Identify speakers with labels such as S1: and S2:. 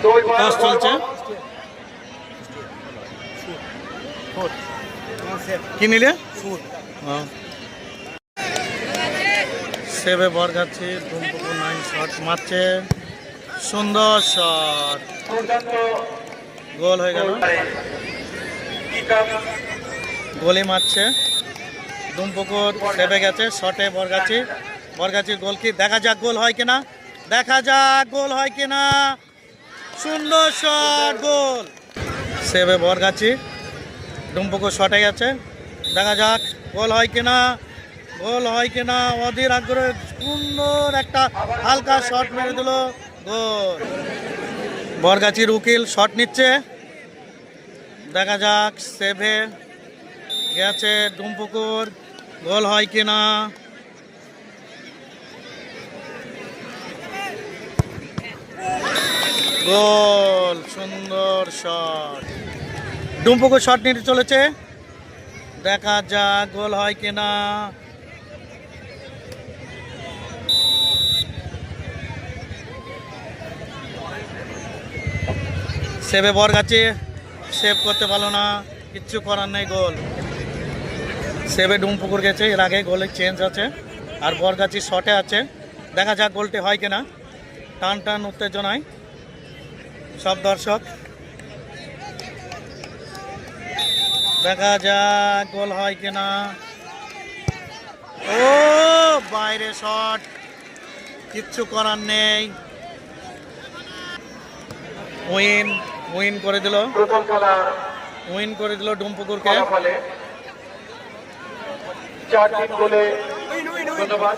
S1: Toss চলছে। কি নিলে সেবে বরগাছি ধুমপুকুর 9 শট মারছে, সুন্দর শট, গোল হয়ে গেল। গোলই মারছে ধুমপুকুর, সেবে গেছে শটে বরগাছির গোল কি, দেখা যাক গোল হয় কিনা, দেখা যাক গোল হয় কিনা, সুন্দর শট, গোল। সেবে বরগাছি, ধুমপুকুর শটে গেছে, দেখা যাক গোল হয় কিনা, গোল হয় কিনা, অধীর আগ্রহে সুন্দর একটা হালকা শট মেরে দিল, গোল। বরগাছির উকিল শট নিচ্ছে, দেখা যাক সেভে গেছে ধুমপুকুর, গোল হয় কিনা, গোল, সুন্দর শট। ধুমপুকুর শট নিতে চলেছে, দেখা যাক গোল হয় কিনা, সেভে বরগাছি সেভ করতে পারলো না, কিচ্ছু করার নেই, গোল। সেভে ধুমপুকুর গেছে, এর আগে গোলের চেঞ্জ আছে, আর বরগাছি শটে আছে, দেখা যাক গোলটি হয় কিনা। টান টান উত্তেজনায় সব দর্শক, দেখা যাক গোল হয় কিনা, ও বাইরে শট, কিচ্ছু করার নেই, উইন করে দিল, উইন করে দিল ধুমপুকুরকে।
S2: 4-3 গোলে ধন্যবাদ।